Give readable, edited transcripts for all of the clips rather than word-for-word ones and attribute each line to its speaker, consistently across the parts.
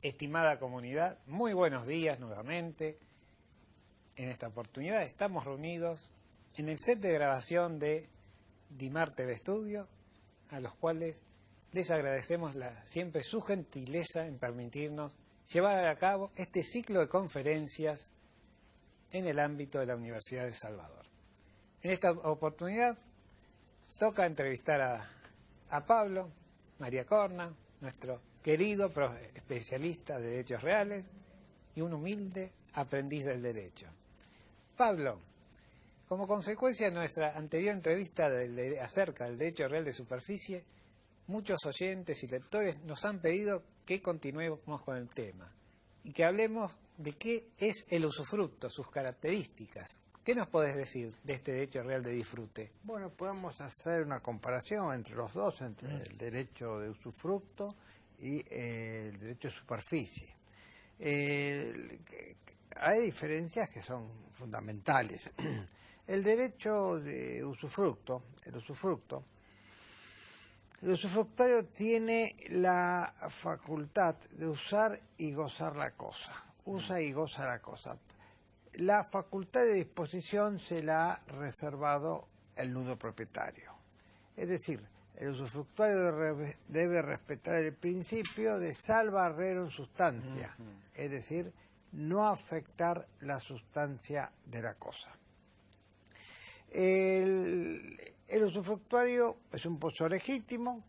Speaker 1: Estimada comunidad, muy buenos días nuevamente. En esta oportunidad estamos reunidos en el set de grabación de Dimar TV Studio, a los cuales les agradecemos siempre su gentileza en permitirnos llevar a cabo este ciclo de conferencias en el ámbito de la Universidad de El Salvador. En esta oportunidad toca entrevistar a Pablo María Corna, nuestro querido especialista de derechos reales y un humilde aprendiz del derecho. Pablo, como consecuencia de nuestra anterior entrevista acerca del derecho real de superficie, muchos oyentes y lectores nos han pedido que continuemos con el tema y que hablemos de qué es el usufructo, sus características. ¿Qué nos podés decir de este derecho real de disfrute?
Speaker 2: Bueno, podemos hacer una comparación entre los dos, entre el derecho de usufructo y el derecho de superficie. Hay diferencias que son fundamentales. El derecho de usufructo, el usufructario tiene la facultad de usar y gozar la cosa. Usa y goza la cosa. La facultad de disposición se la ha reservado el nudo propietario. Es decir, el usufructuario debe respetar el principio de salva rero en sustancia, es decir, no afectar la sustancia de la cosa. El usufructuario es un poseedor legítimo,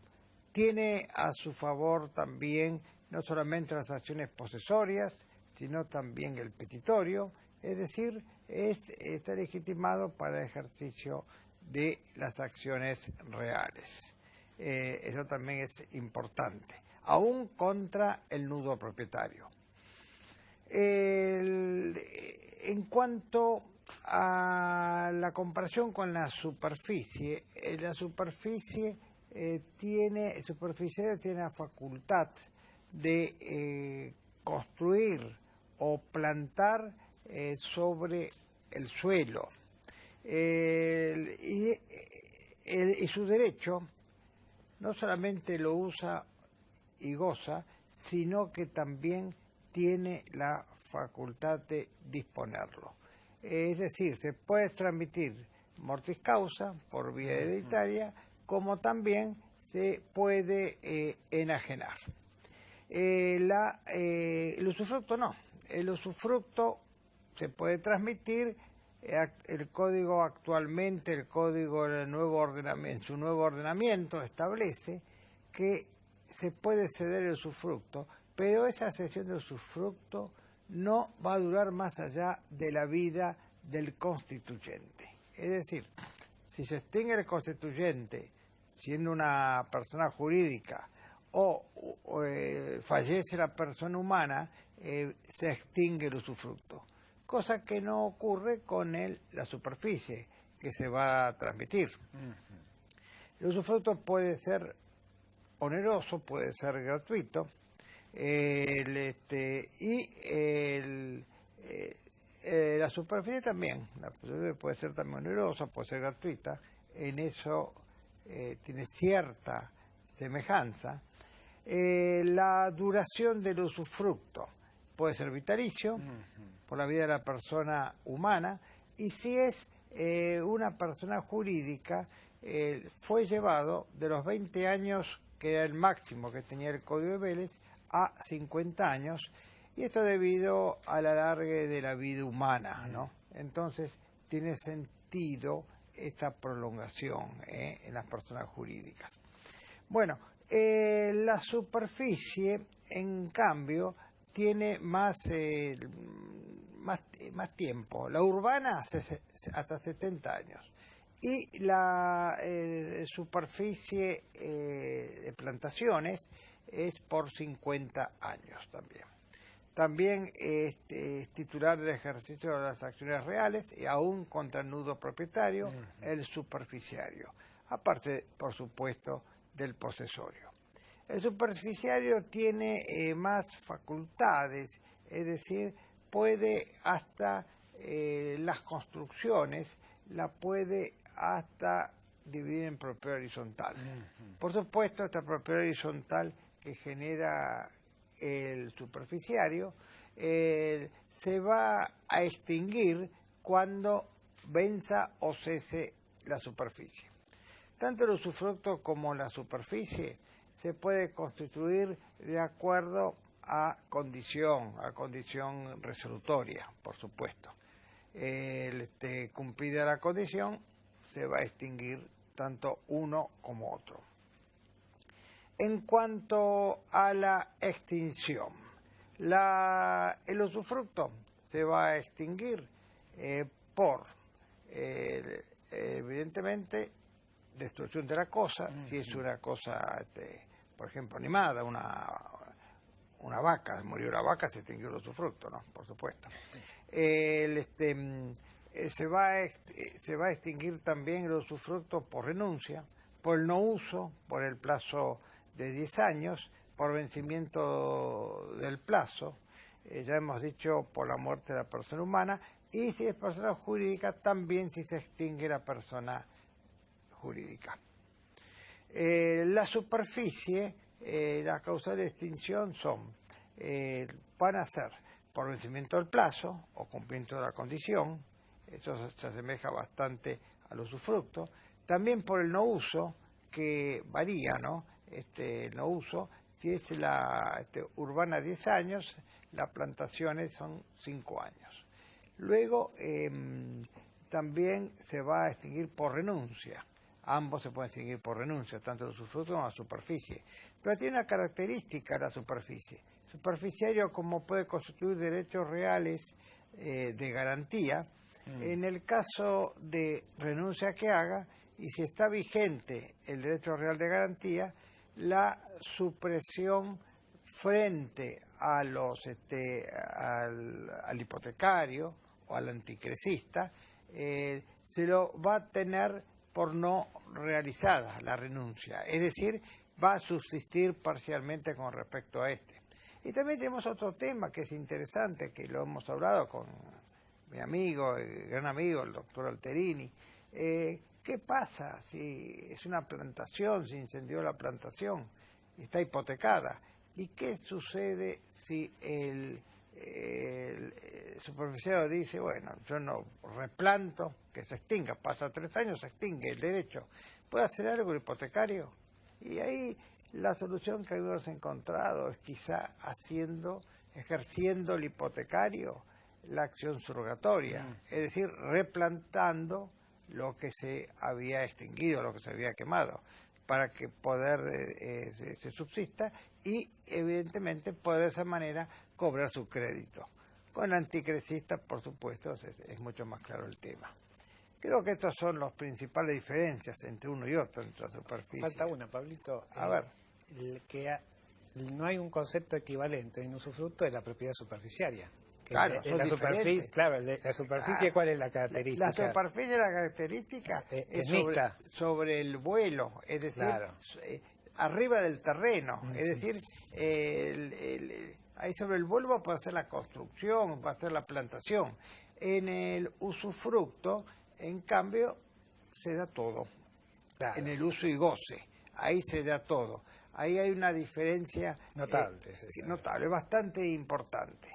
Speaker 2: tiene a su favor también no solamente las acciones posesorias, sino también el petitorio, es decir, está legitimado para el ejercicio de las acciones reales. Eso también es importante, aún contra el nudo propietario. En cuanto a la comparación con la superficie, el superficiario tiene la facultad de construir o plantar sobre el suelo y su derecho no solamente lo usa y goza, sino que también tiene la facultad de disponerlo. Es decir, se puede transmitir mortis causa por vía hereditaria, como también se puede enajenar. El usufructo no. El usufructo se puede transmitir. El código actualmente, el código en su nuevo ordenamiento establece que se puede ceder el usufructo, pero esa cesión de usufructo no va a durar más allá de la vida del constituyente. Es decir, si se extingue el constituyente siendo una persona jurídica o fallece la persona humana, se extingue el usufructo. Cosa que no ocurre con la superficie que se va a transmitir. El usufructo puede ser oneroso, puede ser gratuito, la superficie también, la superficie puede ser también onerosa, puede ser gratuita, en eso tiene cierta semejanza. La duración del usufructo puede ser vitalicio, por la vida de la persona humana, y si es una persona jurídica, fue llevado de los 20 años, que era el máximo que tenía el Código de Vélez, a 50 años, y esto debido al alargue de la vida humana, ¿no? Entonces, tiene sentido esta prolongación en las personas jurídicas. Bueno, la superficie, en cambio, tiene más tiempo. La urbana hasta 70 años. Y la superficie de plantaciones es por 50 años también. También es titular del ejercicio de las acciones reales y aún contra el nudo propietario, el superficiario. Aparte, por supuesto, del posesorio. El superficiario tiene más facultades, es decir, puede hasta las construcciones, la puede hasta dividir en propiedad horizontal. Por supuesto, esta propiedad horizontal que genera el superficiario se va a extinguir cuando venza o cese la superficie. Tanto el usufructo como la superficie se puede constituir de acuerdo a condición resolutoria, por supuesto. Cumplida la condición, se va a extinguir tanto uno como otro. En cuanto a la extinción, el usufructo se va a extinguir por, evidentemente, destrucción de la cosa, si es una cosa, por ejemplo, animada, una vaca, murió la vaca, se extinguió el usufructo, ¿no? Por supuesto. Se va a extinguir también el usufructo por renuncia, por el no uso, por el plazo de 10 años, por vencimiento del plazo, ya hemos dicho por la muerte de la persona humana, y si es persona jurídica, también si se extingue la persona jurídica. La superficie, las causas de extinción van a ser por vencimiento del plazo o cumplimiento de la condición, eso se asemeja bastante al usufructo, también por el no uso, que varía, ¿no? El no uso, si es la urbana 10 años, las plantaciones son 5 años. Luego también se va a extinguir por renuncia. Ambos se pueden extinguir por renuncia, tanto el usufructo como la superficie. Pero tiene una característica la superficie. Superficiario como puede constituir derechos reales de garantía, en el caso de renuncia que haga, y si está vigente el derecho real de garantía, la supresión frente a al hipotecario o al anticresista se lo va a tener por no realizada la renuncia, es decir, va a subsistir parcialmente con respecto a este. Y también tenemos otro tema que es interesante, que lo hemos hablado con mi amigo, el gran amigo, el doctor Alterini. ¿Qué pasa si es una plantación, se incendió la plantación, está hipotecada? ¿Y qué sucede si el superficiario dice, bueno, yo no replanto, que se extinga, pasa 3 años, se extingue el derecho? ¿Puede hacer algo el hipotecario? Y ahí la solución que hemos encontrado es quizá ejerciendo el hipotecario la acción surrogatoria, es decir, replantando lo que se había extinguido, lo que se había quemado, para que poder se subsista y evidentemente poder de esa manera cobrar su crédito. Con anticresista, por supuesto, es mucho más claro el tema. Creo que estas son las principales diferencias entre uno y otro, entre la superficie.
Speaker 1: Falta una, Pablito.
Speaker 2: A ver.
Speaker 1: No hay un concepto equivalente en usufructo de la propiedad superficiaria.
Speaker 2: Claro, son diferentes.
Speaker 1: Claro, la superficie, ¿cuál es la característica?
Speaker 2: La superficie, la característica es sobre el vuelo, es decir, claro, arriba del terreno, es decir, ahí sobre el vuelo puede ser la construcción, puede ser la plantación. En el usufructo, en cambio, se da todo. Claro. En el uso y goce, ahí se da todo. Ahí hay una diferencia notable, bastante importante.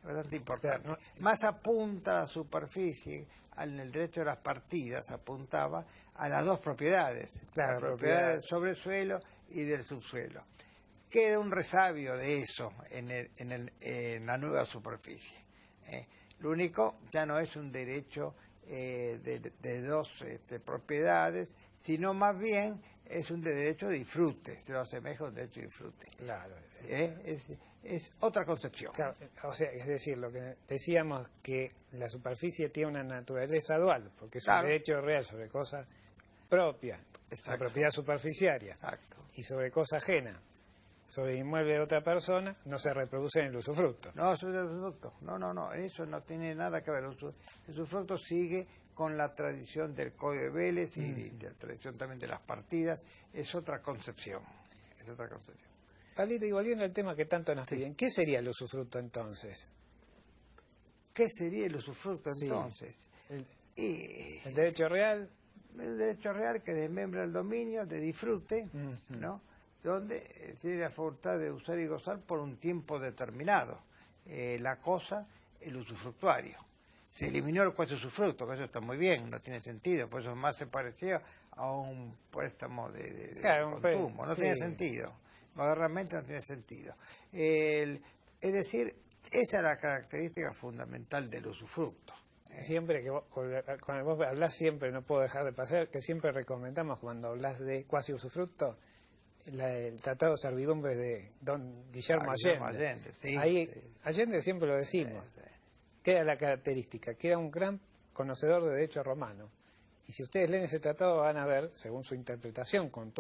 Speaker 2: Bastante importante. Claro. Más apunta a la superficie, en el derecho de las partidas apuntaba a las dos propiedades, claro, la propiedad del sobresuelo y del subsuelo. Queda un resabio de eso en la nueva superficie. Lo único ya no es un derecho de dos propiedades, sino más bien es un derecho de disfrute, se lo asemeja a un derecho de disfrute.
Speaker 1: Claro.
Speaker 2: Es otra concepción. Claro,
Speaker 1: o sea, es decir, lo que decíamos, que la superficie tiene una naturaleza dual, porque es un derecho real sobre cosa propia, la propiedad superficiaria, y sobre cosa ajena, sobre inmueble de otra persona, no se reproduce en el usufructo.
Speaker 2: No, sobre el usufructo. No, eso no tiene nada que ver. El usufructo sigue con la tradición del Código de Vélez y la tradición también de las partidas. Es otra concepción.
Speaker 1: Pablito, y volviendo al tema que tanto nos piden, ¿qué sería el usufructo entonces?
Speaker 2: ¿Qué sería el usufructo entonces?
Speaker 1: El derecho real.
Speaker 2: El derecho real que desmembra el dominio de disfrute, ¿no? donde tiene la facultad de usar y gozar por un tiempo determinado. La cosa, el usufructuario. Se eliminó el cuasi usufructo, que eso está muy bien, no tiene sentido, por eso más se parecía a un préstamo de consumo, no tiene sentido, modernamente no tiene sentido. Es decir, esa es la característica fundamental del usufructo.
Speaker 1: Siempre que cuando vos hablás, siempre no puedo dejar de pasar, que siempre recomendamos cuando hablas de cuasi usufructo, el Tratado de Servidumbres de don Guillermo Allende.
Speaker 2: Sí,
Speaker 1: Ahí,
Speaker 2: sí.
Speaker 1: Allende siempre lo decimos, que era la característica, que era un gran conocedor de derecho romano. Y si ustedes leen ese tratado van a ver, según su interpretación, con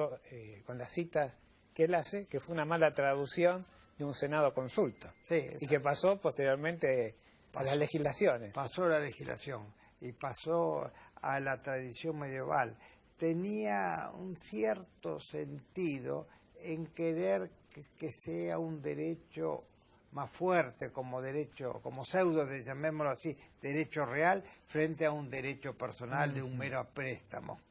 Speaker 1: las citas que él hace, que fue una mala traducción de un Senado consulta.
Speaker 2: Sí,
Speaker 1: y que pasó posteriormente a las legislaciones.
Speaker 2: Pasó a la legislación y pasó a la tradición medieval. Tenía un cierto sentido en querer que sea un derecho más fuerte como derecho, como pseudo, llamémoslo así, derecho real, frente a un derecho personal de un mero préstamo.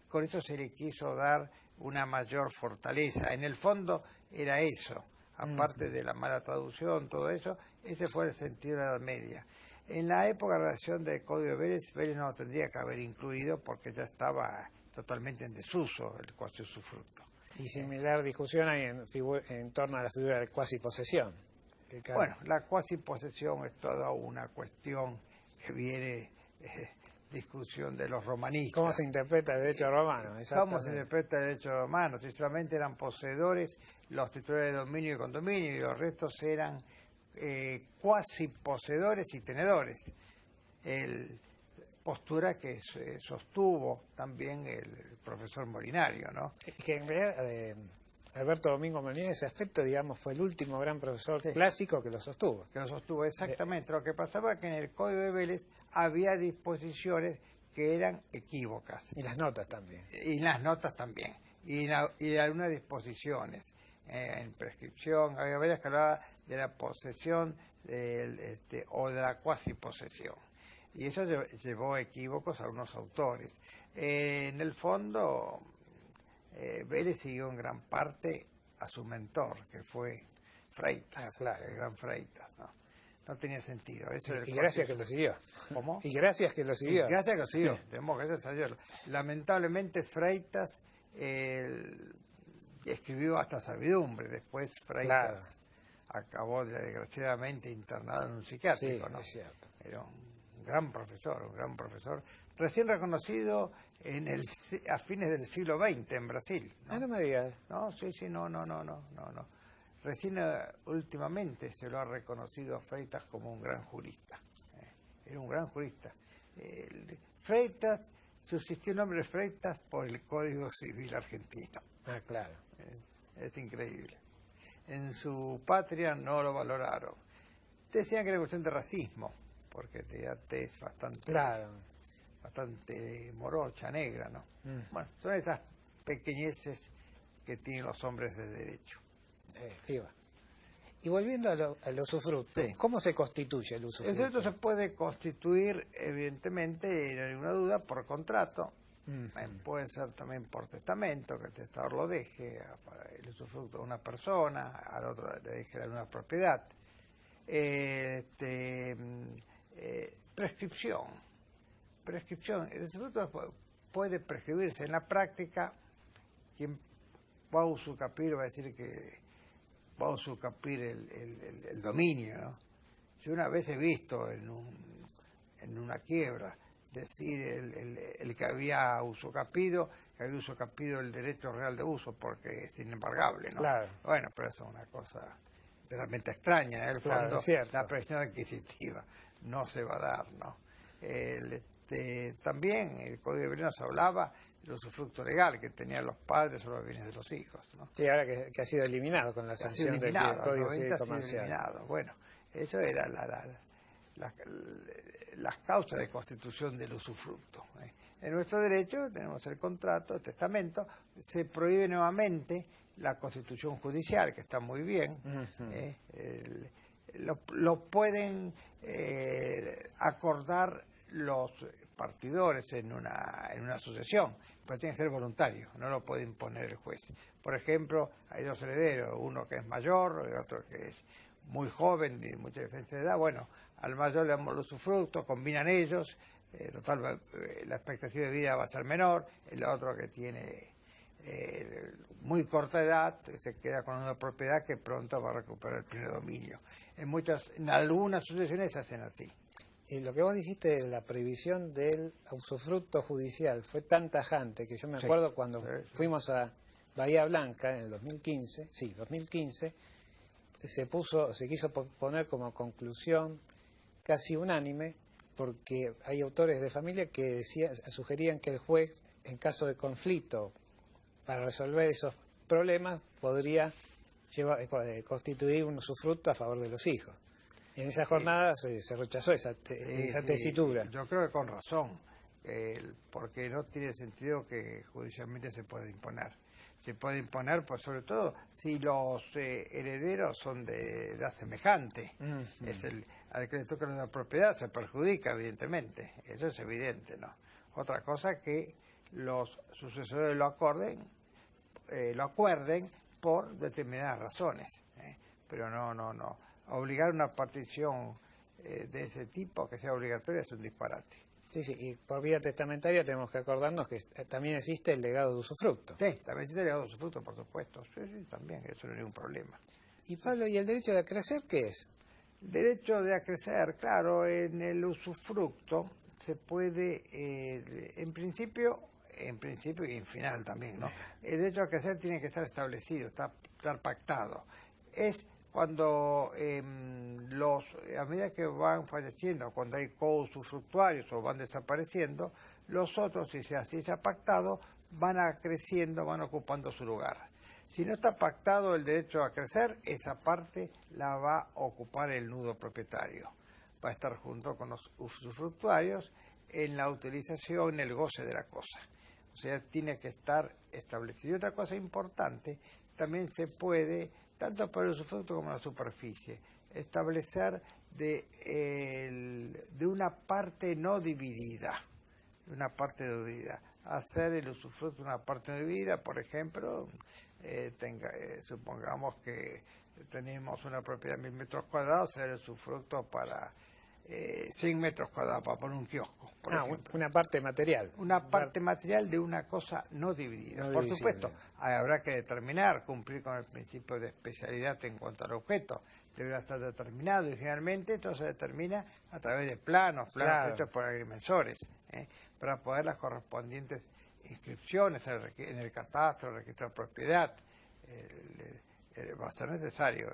Speaker 2: Con eso se le quiso dar una mayor fortaleza. En el fondo era eso, aparte de la mala traducción, todo eso, ese fue el sentido de la Edad Media. En la época de la redacción del Código de Vélez no lo tendría que haber incluido porque ya estaba totalmente en desuso el cuasi usufructo.
Speaker 1: Y similar discusión hay en torno a la figura de cuasi posesión.
Speaker 2: Bueno, la cuasi posesión es toda una cuestión que viene discusión de los romanistas.
Speaker 1: ¿Cómo se interpreta el derecho romano?
Speaker 2: ¿Cómo se interpreta el derecho romano? Si solamente eran poseedores los titulares de dominio y condominio y los restos eran cuasi poseedores y tenedores. Postura que sostuvo también el profesor Molinario, ¿no?
Speaker 1: Que en realidad Alberto Domingo Molinario, ese aspecto, digamos, fue el último gran profesor clásico que lo sostuvo.
Speaker 2: Que lo sostuvo, exactamente. Lo que pasaba es que en el Código de Vélez había disposiciones que eran equívocas.
Speaker 1: Y las notas también.
Speaker 2: Y las notas también. Y algunas disposiciones. En prescripción, había varias que hablaban de la posesión o de la cuasi posesión. Y eso llevó equívocos a algunos autores. En el fondo, Vélez siguió en gran parte a su mentor, que fue Freitas, el gran Freitas, ¿no? No tenía sentido. Eso
Speaker 1: y gracias que lo siguió.
Speaker 2: ¿Cómo?
Speaker 1: Y gracias que lo siguió.
Speaker 2: Gracias que lo siguió. Tenemos que agradecer. Lamentablemente Freitas escribió hasta Servidumbre. Después Freitas acabó desgraciadamente internado en un psiquiátrico, ¿no?
Speaker 1: Es cierto.
Speaker 2: Era un gran profesor, recién reconocido a fines del siglo XX en Brasil, ¿no?
Speaker 1: No me digas.
Speaker 2: No, sí, no. Recién últimamente se lo ha reconocido a Freitas como un gran jurista. Era un gran jurista. Freitas, subsistió el nombre de Freitas por el Código Civil argentino.
Speaker 1: Claro.
Speaker 2: Es increíble. En su patria no lo valoraron. Decían que era cuestión de racismo, porque te es bastante morocha, negra, ¿no? Bueno, son esas pequeñeces que tienen los hombres de derecho.
Speaker 1: Y volviendo al usufructo, ¿cómo se constituye el usufructo?
Speaker 2: El usufructo se puede constituir, evidentemente, no hay ninguna duda, por contrato. Puede ser también por testamento, que el testador lo deje el usufructo a una persona, al otro le deje la nueva propiedad. Prescripción. El usufructo puede prescribirse. En la práctica, quien va a usucapir va a decir que va a usucapir el dominio, ¿no? Yo una vez he visto en una quiebra decir el que había usucapido el derecho real de uso porque es inembargable, ¿no?
Speaker 1: Claro.
Speaker 2: Bueno, pero eso es una cosa realmente extraña. En el fondo, la presión adquisitiva no se va a dar, ¿no? También el Código de Vélez nos hablaba del usufructo legal que tenían los padres sobre los bienes de los hijos, ¿no?
Speaker 1: Sí, ahora que ha sido eliminado con la sanción del Código Civil Comercial.
Speaker 2: Bueno, eso era las causas de constitución del usufructo. En nuestro derecho tenemos el contrato, el testamento, se prohíbe nuevamente la constitución judicial, que está muy bien. Lo pueden acordar los partidores en una sucesión, pero tiene que ser voluntario, no lo puede imponer el juez. Por ejemplo, hay dos herederos, uno que es mayor y otro que es muy joven y mucha diferencia de edad. Bueno, al mayor le damos el usufructo, combinan ellos, total, la expectativa de vida va a ser menor, el otro que tiene muy corta edad se queda con una propiedad que pronto va a recuperar el primer dominio. En algunas sucesiones se hacen así.
Speaker 1: Y lo que vos dijiste de la prohibición del usufructo judicial fue tan tajante que yo me acuerdo cuando fuimos a Bahía Blanca en el 2015, se quiso poner como conclusión casi unánime, porque hay autores de familia que sugerían que el juez, en caso de conflicto, para resolver esos problemas, podría constituir un usufructo a favor de los hijos. En esa jornada se rechazó esa tesitura.
Speaker 2: Yo creo que con razón, porque no tiene sentido que judicialmente se pueda imponer. Se puede imponer, pues sobre todo, si los herederos son de edad semejante. Al que le toca una propiedad se perjudica, evidentemente. Eso es evidente, ¿no? Otra cosa que los sucesores lo acuerden por determinadas razones. Pero no. Obligar una partición de ese tipo, que sea obligatoria, es un disparate.
Speaker 1: Sí, y por vía testamentaria tenemos que acordarnos que también existe el legado de usufructo.
Speaker 2: Sí, también existe el legado de usufructo, por supuesto. Sí, también, eso no es ningún problema.
Speaker 1: Y Pablo, ¿y el derecho de acrecer qué es?
Speaker 2: Derecho de acrecer, claro, en el usufructo se puede, en principio y en final también, ¿no? El derecho a acrecer tiene que estar establecido, estar pactado. Es cuando a medida que van falleciendo, cuando hay co-usufructuarios o van desapareciendo, los otros, si así se ha pactado, van creciendo, van ocupando su lugar. Si no está pactado el derecho a crecer, esa parte la va a ocupar el nudo propietario. Va a estar junto con los usufructuarios en la utilización, en el goce de la cosa. O sea, tiene que estar establecido. Y otra cosa importante, también se puede, tanto para el usufructo como la superficie, establecer de una parte no dividida, hacer el usufructo una parte no dividida. Por ejemplo, supongamos que tenemos una propiedad de 1000 metros cuadrados, hacer el usufructo para 100 metros cuadrados, para poner un kiosco, por ejemplo.
Speaker 1: Una parte material.
Speaker 2: Una parte material de una cosa no dividida. Por supuesto, habrá que cumplir con el principio de especialidad en cuanto al objeto. Deberá estar determinado y generalmente esto se determina a través de planos hechos por agrimensores, para poder las correspondientes inscripciones en el catastro, el registro de propiedad. Va a ser necesario.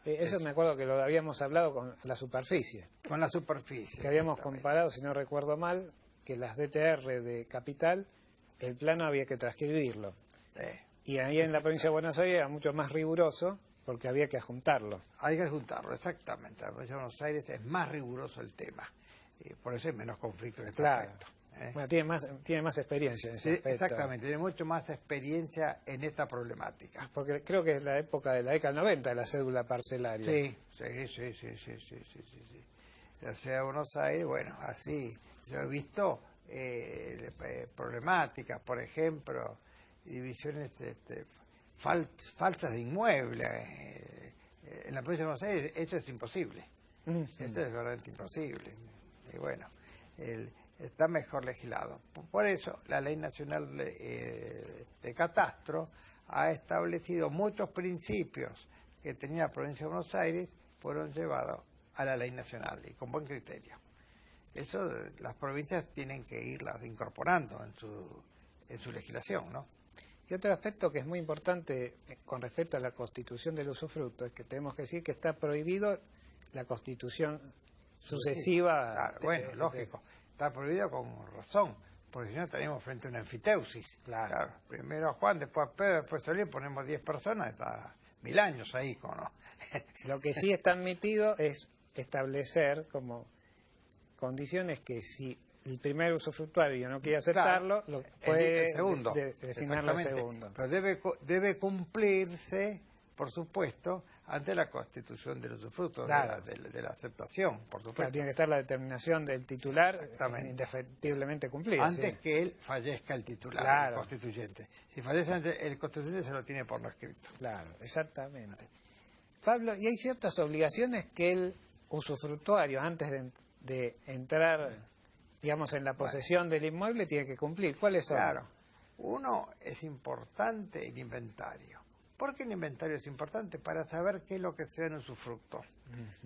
Speaker 1: Eso me acuerdo que lo habíamos hablado con la superficie.
Speaker 2: Con la superficie.
Speaker 1: Que habíamos comparado, si no recuerdo mal, que las DTR de capital, el plano había que transcribirlo. Y ahí en la provincia de Buenos Aires era mucho más riguroso porque había que adjuntarlo.
Speaker 2: Hay que adjuntarlo, exactamente. En la provincia de Buenos Aires es más riguroso el tema. Por eso hay menos conflictos en este aspecto.
Speaker 1: Bueno, tiene más experiencia en ese aspecto.
Speaker 2: Exactamente, tiene mucho más experiencia en esta problemática.
Speaker 1: Porque creo que es la época de la década 90 de la cédula parcelaria.
Speaker 2: Sí. La ciudad de Buenos Aires, bueno, así. Yo he visto problemáticas, por ejemplo, divisiones falsas de inmuebles. En la provincia de Buenos Aires eso es imposible. Eso es verdaderamente imposible. Y bueno, está mejor legislado. Por eso la Ley Nacional de Catastro ha establecido muchos principios que tenía la provincia de Buenos Aires, fueron llevados a la Ley Nacional y con buen criterio. Eso las provincias tienen que irlas incorporando en su legislación, ¿no?
Speaker 1: Y otro aspecto que es muy importante con respecto a la constitución del usufructo es que tenemos que decir que está prohibido la constitución sucesiva.
Speaker 2: Claro, bueno, lógico. Está prohibido con razón, porque si no estaríamos frente a una enfiteusis. Claro. Primero Juan, después Pedro, después Solís, ponemos 10 personas, está 1000 años ahí, ¿no?
Speaker 1: Lo que sí está admitido es establecer como condiciones que si el primer usufructuario no quiere aceptarlo, lo puede
Speaker 2: designarlo
Speaker 1: segundo.
Speaker 2: Pero debe cumplirse, por supuesto, ante la constitución del usufructo,
Speaker 1: Claro.
Speaker 2: de la aceptación, por
Speaker 1: Claro,
Speaker 2: supuesto.
Speaker 1: tiene que estar la determinación del titular
Speaker 2: Exactamente.
Speaker 1: indefectiblemente cumplida.
Speaker 2: Antes
Speaker 1: Sí.
Speaker 2: que él fallezca el titular,
Speaker 1: Claro.
Speaker 2: el constituyente. Si fallece antes, el constituyente se lo tiene por no escrito.
Speaker 1: Claro, exactamente. Pablo, y hay ciertas obligaciones que el usufructuario, antes de entrar, digamos, en la posesión del inmueble, tiene que cumplir. ¿Cuáles son?
Speaker 2: Claro. Uno, es importante el inventario. ¿Por qué el inventario es importante? Para saber qué es lo que sea en usufructo.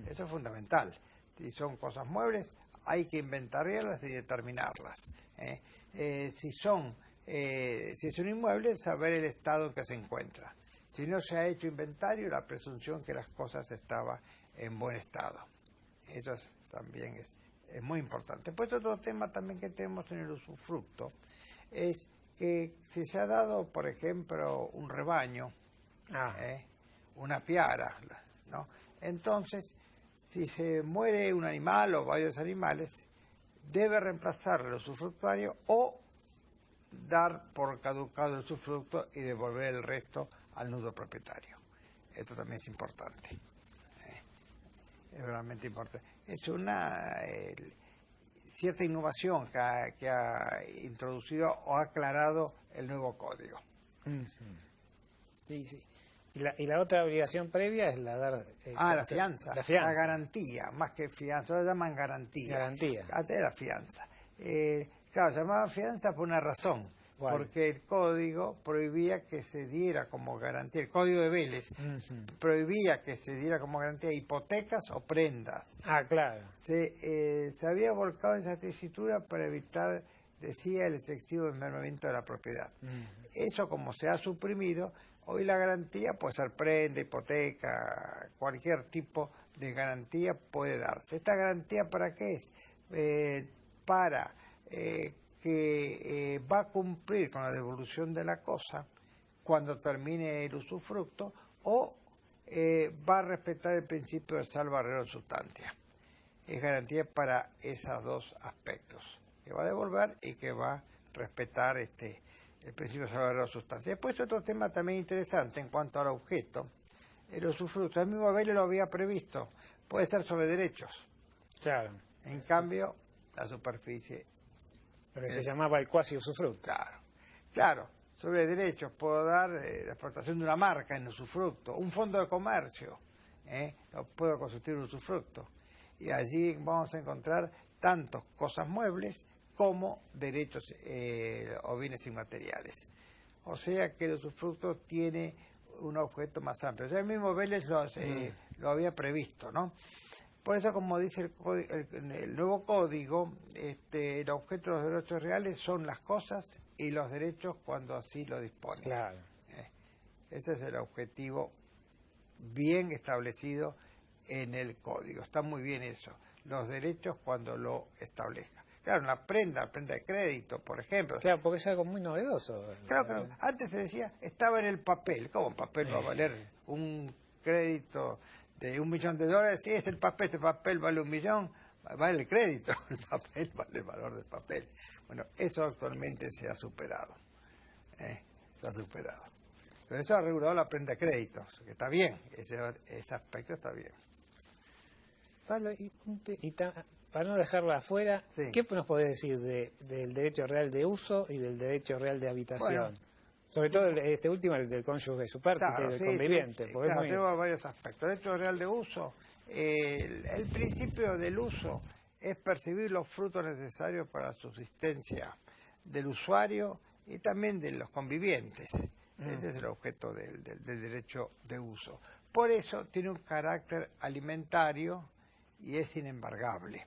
Speaker 2: Eso es fundamental. Si son cosas muebles, hay que inventariarlas y determinarlas. Si es un inmueble, saber el estado en que se encuentra. Si no se ha hecho inventario, la presunción que las cosas estaban en buen estado. Eso también es muy importante. Pues otro tema también que tenemos en el usufructo es que si se ha dado, por ejemplo, un rebaño, una piara, ¿no? Entonces, si se muere un animal o varios animales, debe reemplazar el usufructuario o dar por caducado el usufructo y devolver el resto al nudo propietario. Esto también es importante. Es realmente importante. Es una cierta innovación que ha introducido o ha aclarado el nuevo código.
Speaker 1: Sí, sí. Y la otra obligación previa es la dar...
Speaker 2: La fianza.
Speaker 1: La fianza.
Speaker 2: La garantía, más que fianza, lo llaman garantía.
Speaker 1: Garantía.
Speaker 2: Antes era fianza. Claro, se llamaba fianza por una razón.
Speaker 1: ¿Cuál?
Speaker 2: Porque el código prohibía que se diera como garantía, el código de Vélez prohibía que se diera como garantía hipotecas o prendas.
Speaker 1: Claro.
Speaker 2: Se había volcado en esa tesitura para evitar, decía, el excesivo desmembramiento de la propiedad. Eso, como se ha suprimido, hoy la garantía puede ser prenda, hipoteca, cualquier tipo de garantía puede darse. ¿Esta garantía para qué es? Para que va a cumplir con la devolución de la cosa cuando termine el usufructo o va a respetar el principio de salva reo substantia. Es garantía para esos dos aspectos, que va a devolver y que va a respetar el principio de salva reo substantia. Después otro tema también interesante en cuanto al objeto, el usufructo. El mismo Vélez lo había previsto, puede ser sobre derechos.
Speaker 1: Claro.
Speaker 2: En cambio, la superficie...
Speaker 1: Lo que se llamaba el cuasi usufructo.
Speaker 2: Claro, sobre derechos puedo dar la explotación de una marca en usufructo, un fondo de comercio, lo puedo constituir en usufructo. Y allí vamos a encontrar tanto cosas muebles como derechos o bienes inmateriales. O sea que el usufructo tiene un objeto más amplio. O sea, el mismo Vélez lo había previsto, ¿no? Por eso, como dice el nuevo código, el objeto de los derechos reales son las cosas y los derechos cuando así lo disponen.
Speaker 1: Claro.
Speaker 2: Ese es el objetivo bien establecido en el código. Está muy bien eso. Los derechos cuando lo establezca. Claro, una prenda de crédito, por ejemplo.
Speaker 1: Claro, porque es algo muy novedoso.
Speaker 2: Claro que antes se decía, estaba en el papel. ¿Cómo un papel va a valer un crédito de $1 millón? Sí, es el papel, este papel vale $1 millón, vale el crédito, el papel vale el valor del papel. Bueno, eso actualmente se ha superado. Se ha superado. Pero eso ha regulado la prenda de créditos, que está bien, ese aspecto está bien.
Speaker 1: Pablo, para no dejarlo afuera,
Speaker 2: Sí.
Speaker 1: ¿qué nos podés decir del derecho real de uso y del derecho real de habitación?
Speaker 2: Bueno,
Speaker 1: sobre todo este último, el del cónyuge de su parte,
Speaker 2: claro,
Speaker 1: del
Speaker 2: sí,
Speaker 1: conviviente.
Speaker 2: sí,
Speaker 1: Porque
Speaker 2: claro,
Speaker 1: es muy...
Speaker 2: tengo varios aspectos. El derecho real de uso, el principio del uso es percibir los frutos necesarios para la subsistencia del usuario y también de los convivientes. Ese es el objeto del derecho de uso. Por eso tiene un carácter alimentario y es inembargable.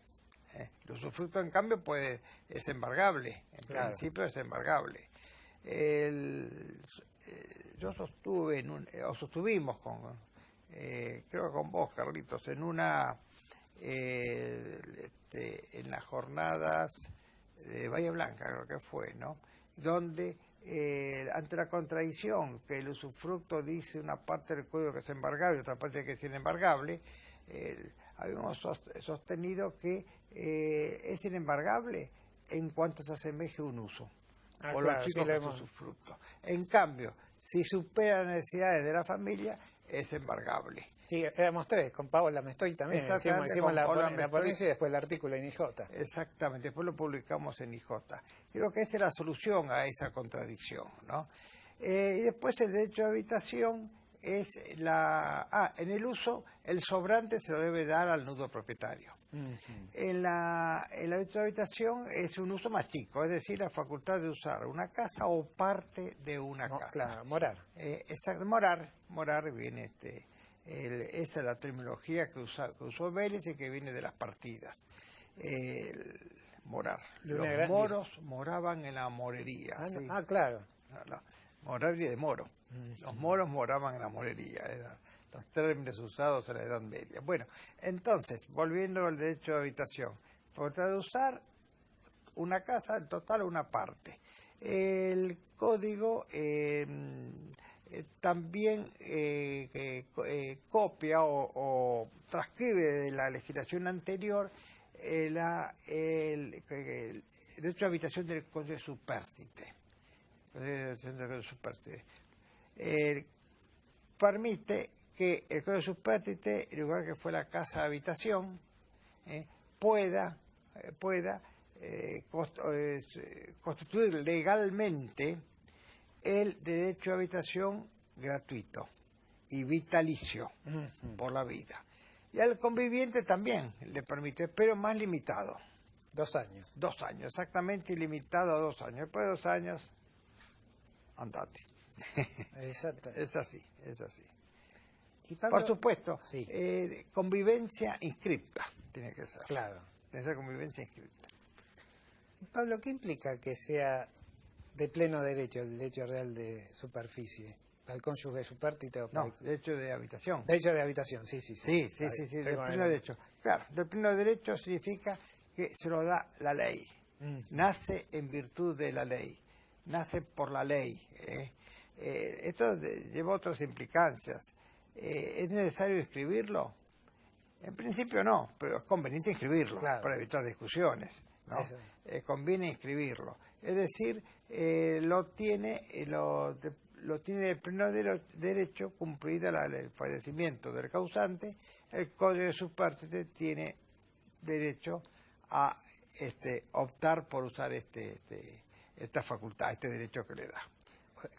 Speaker 2: El usufructo, en cambio, es embargable. En principio es embargable. Yo sostuvimos creo que con vos, Carlitos, en las jornadas de Bahía Blanca, creo que fue, ¿no? Donde ante la contradicción que el usufructo dice una parte del código que es embargable y otra parte que es inembargable, habíamos sostenido que es inembargable en cuanto se asemeje un uso. o
Speaker 1: claro,
Speaker 2: los chicos
Speaker 1: sí, lo
Speaker 2: con
Speaker 1: hemos...
Speaker 2: sus frutos. En cambio, si supera las necesidades de la familia, es embargable.
Speaker 1: Sí, éramos tres, con Paola Mestoy también.
Speaker 2: Exactamente,
Speaker 1: Hicimos
Speaker 2: con Paola
Speaker 1: la
Speaker 2: Mestoy.
Speaker 1: ponencia y después el artículo en IJ.
Speaker 2: Exactamente, después lo publicamos en IJ. Creo que esta es la solución a esa contradicción, ¿no? Y después el derecho de habitación es en el uso, el sobrante se lo debe dar al nudo propietario. En el derecho de habitación es un uso más chico, es decir, la facultad de usar una casa o parte de una casa.
Speaker 1: Claro, morar.
Speaker 2: Exacto, morar viene esa es la terminología que usó Vélez y que viene de las partidas. Morar. Los moros moraban en la morería. ¿Sí?
Speaker 1: Claro.
Speaker 2: Morar y de moro. Los moros moraban en la morería. Eran los términos usados en la Edad Media. Bueno, entonces, volviendo al derecho de habitación. Facultad de usar una casa, en total una parte. El código también copia o transcribe de la legislación anterior el derecho de habitación del Código Superstite. Permite que el Código Superstite, en lugar que fue la casa de habitación, pueda constituir legalmente el derecho de habitación gratuito y vitalicio por la vida. Y al conviviente también le permite, pero más limitado.
Speaker 1: 2 años.
Speaker 2: 2 años, exactamente limitado a 2 años. Después de 2 años, andate.
Speaker 1: Exacto.
Speaker 2: Es así, es así.
Speaker 1: ¿Y Pablo?
Speaker 2: Por supuesto,
Speaker 1: sí.
Speaker 2: Convivencia inscripta tiene que ser.
Speaker 1: Claro.
Speaker 2: Tiene que ser convivencia inscripta.
Speaker 1: ¿Y Pablo, qué implica que sea de pleno derecho el derecho real de superficie? ¿Al cónyuge supérstite o
Speaker 2: No, derecho de habitación.
Speaker 1: Derecho de habitación, sí.
Speaker 2: Sí, de pleno derecho. Claro, de pleno derecho significa que se lo da la ley. Nace en virtud de la ley. Nace por la ley. Esto lleva otras implicancias. ¿Es necesario inscribirlo? En principio no, pero es conveniente inscribirlo, claro, para evitar discusiones, ¿no? Conviene inscribirlo. Es decir, lo tiene de pleno derecho, cumplida el fallecimiento del causante. El Código de Superstite tiene derecho a optar por usar esta facultad, este derecho que le da.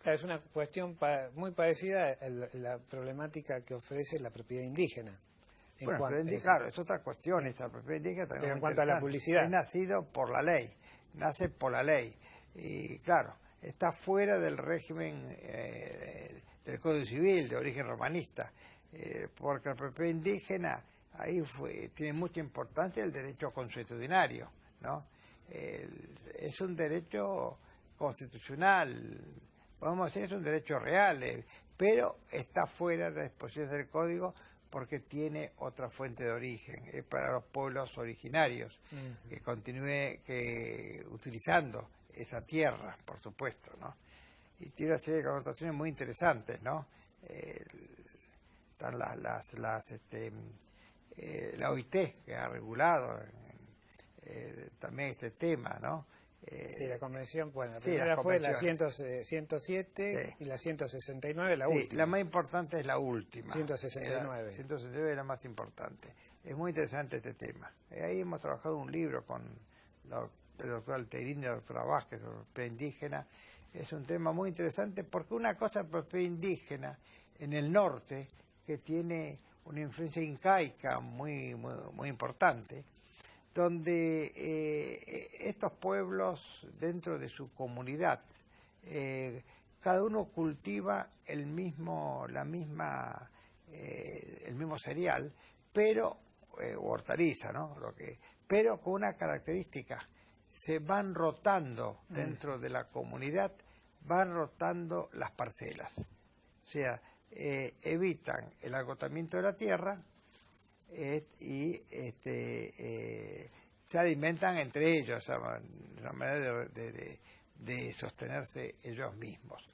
Speaker 1: Es una cuestión muy parecida a la problemática que ofrece la propiedad indígena.
Speaker 2: Claro, es otra cuestión, esa propiedad indígena también.
Speaker 1: Pero en cuanto a la publicidad.
Speaker 2: Es nacido por la ley, nace por la ley. Y claro, está fuera del régimen del Código Civil de origen romanista, porque la propiedad indígena ahí tiene mucha importancia el derecho consuetudinario, ¿no? Es un derecho constitucional, podemos decir es un derecho real, pero está fuera de las disposiciones del Código porque tiene otra fuente de origen, es para los pueblos originarios, que continúe utilizando esa tierra, por supuesto, ¿no? Y tiene una serie de connotaciones muy interesantes, ¿no? Están la OIT, que ha regulado también este tema, ¿no?
Speaker 1: Sí, la convención, bueno, la
Speaker 2: sí,
Speaker 1: primera fue la 107 y la 169, la última.
Speaker 2: La más importante es la última.
Speaker 1: 169.
Speaker 2: 169 es la más importante. Es muy interesante este tema. Ahí hemos trabajado un libro con el doctor Alterín y la doctora Vázquez sobre propiedad indígena. Es un tema muy interesante porque una cosa es propiedad indígena en el norte, que tiene una influencia incaica muy importante, donde estos pueblos dentro de su comunidad, cada uno cultiva el mismo cereal, pero hortaliza, ¿no? Pero con una característica: se van rotando dentro de la comunidad, van rotando las parcelas, o sea, evitan el agotamiento de la tierra. Y se alimentan entre ellos, una manera de sostenerse ellos mismos.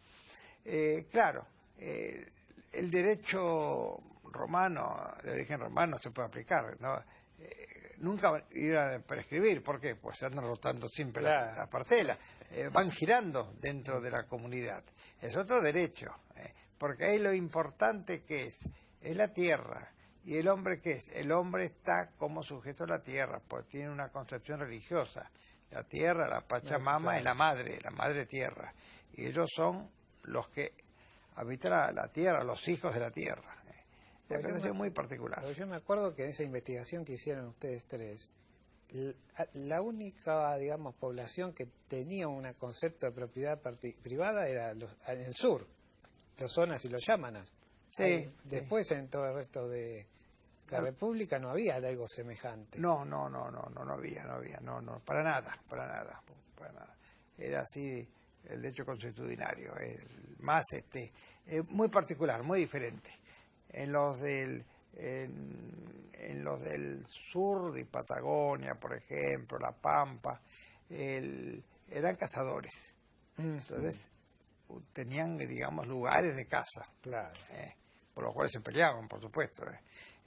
Speaker 2: Claro, el derecho romano, de origen romano, se puede aplicar, ¿no? nunca iban a prescribir. ¿Por qué? Pues se andan rotando siempre
Speaker 1: Claro.
Speaker 2: la parcela. Van girando dentro de la comunidad. Es otro derecho, porque ahí lo importante que es la tierra. ¿Y el hombre qué es? El hombre está como sujeto a la tierra, pues tiene una concepción religiosa. La tierra, la Pachamama, es la madre tierra. Y ellos son los que habitan la tierra, los hijos de la tierra. Me pareció muy particular.
Speaker 1: Yo me acuerdo que en esa investigación que hicieron ustedes tres, la única, digamos, población que tenía un concepto de propiedad privada era en el sur, los zonas y los yámanas.
Speaker 2: Sí.
Speaker 1: Después en todo el resto de la República no había algo semejante.
Speaker 2: No había, para nada. Era así el hecho consuetudinario, más muy particular, muy diferente. En los del sur de Patagonia, por ejemplo, La Pampa, eran cazadores. Entonces tenían, digamos, lugares de caza,
Speaker 1: Claro.
Speaker 2: por los cuales se peleaban, por supuesto.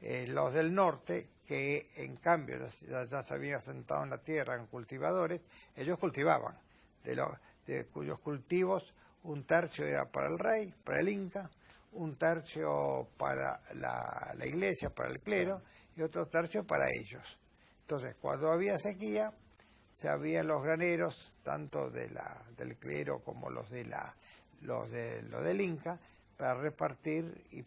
Speaker 2: Los del norte, que en cambio ya se habían sentado en la tierra en cultivadores, ellos cultivaban, de cuyos cultivos un tercio era para el rey, para el inca, un tercio para la iglesia, para el clero, y otro tercio para ellos. Entonces, cuando había sequía, se habían los graneros, tanto del clero como los del inca, para repartir y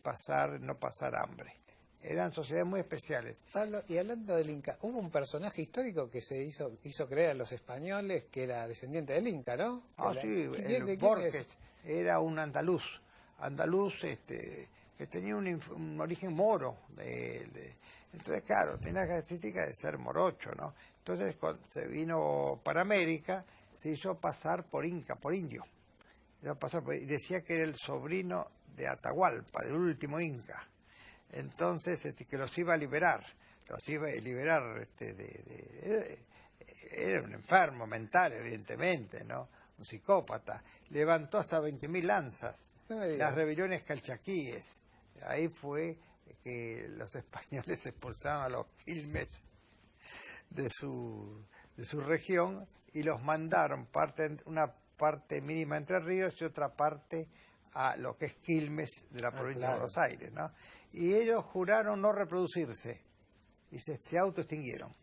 Speaker 2: no pasar hambre. Eran sociedades muy especiales.
Speaker 1: Pablo, y hablando del Inca, hubo un personaje histórico que se hizo creer a los españoles que era descendiente del Inca, ¿no?
Speaker 2: Sí, el Borges era un andaluz que tenía un origen moro. Entonces, claro, tenía la característica de ser morocho, ¿no? Entonces, cuando se vino para América, se hizo pasar por inca, por indio. Y decía que era el sobrino de Atahualpa, del último inca. Entonces, que los iba a liberar, era un enfermo mental, evidentemente, ¿no? Un psicópata. Levantó hasta 20.000 lanzas, las rebeliones calchaquíes. Ahí fue que los españoles expulsaron a los quilmes de su región y los mandaron una parte mínima Entre Ríos y otra parte a lo que es Quilmes de la provincia de Buenos Aires, ¿no? Y ellos juraron no reproducirse y se autoextinguieron,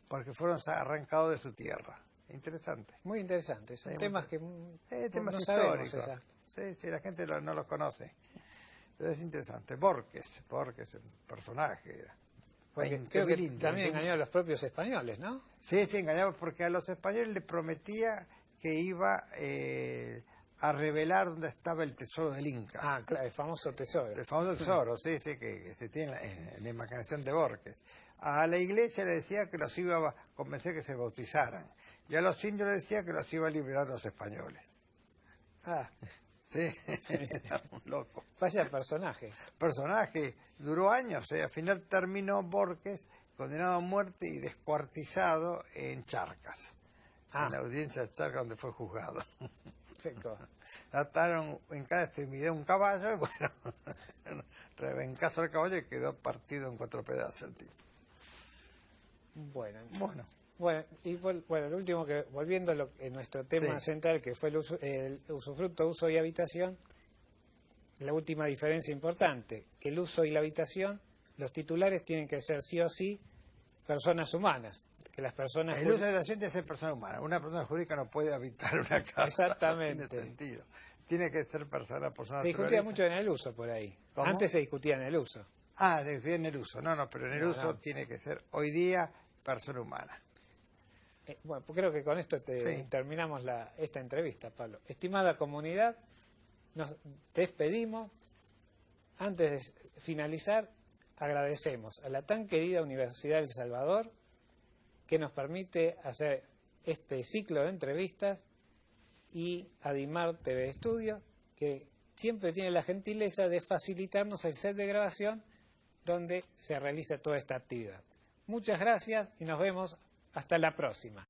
Speaker 2: porque fueron arrancados de su tierra. Interesante.
Speaker 1: Muy interesante, son temas que
Speaker 2: temas
Speaker 1: no
Speaker 2: históricos.
Speaker 1: sabemos.
Speaker 2: Sí, la gente no los conoce. Pero es interesante. Borges, un personaje era.
Speaker 1: Porque creo que también engañó a los propios españoles, ¿no?
Speaker 2: Sí, engañaba porque a los españoles les prometía que iba a revelar dónde estaba el tesoro del Inca.
Speaker 1: Ah, claro, el famoso tesoro.
Speaker 2: El famoso tesoro, sí, que se tiene en la imaginación de Borges. A la iglesia le decía que los iba a convencer que se bautizaran. Y a los indios le decía que los iba a liberar los españoles. Sí, era un loco.
Speaker 1: Vaya personaje.
Speaker 2: Duró años, al final terminó Borges condenado a muerte y descuartizado en Charcas. En la audiencia de Charcas donde fue juzgado. Ataron en cada extremidad un caballo y bueno, rebencazo al caballo y quedó partido en 4 pedazos el tipo.
Speaker 1: Bueno, y lo último que, volviendo a nuestro tema central, que fue el usufructo, uso y habitación, la última diferencia importante, que el uso y la habitación, los titulares tienen que ser sí o sí personas humanas. Que las personas
Speaker 2: el uso de la habitación tiene que ser persona humana. Una persona jurídica no puede habitar una casa.
Speaker 1: Exactamente.
Speaker 2: No tiene sentido. Tiene que ser persona
Speaker 1: Se discutía mucho en el uso por ahí.
Speaker 2: ¿Cómo?
Speaker 1: Antes se discutía en el uso.
Speaker 2: Se discutía en el uso. No, pero en el uso tiene que ser hoy día persona humana.
Speaker 1: Bueno, pues creo que con esto terminamos esta entrevista, Pablo. Estimada comunidad, nos despedimos. Antes de finalizar, agradecemos a la tan querida Universidad del Salvador que nos permite hacer este ciclo de entrevistas y a Dimar TV Estudio, que siempre tiene la gentileza de facilitarnos el set de grabación donde se realiza toda esta actividad. Muchas gracias y nos vemos hasta la próxima.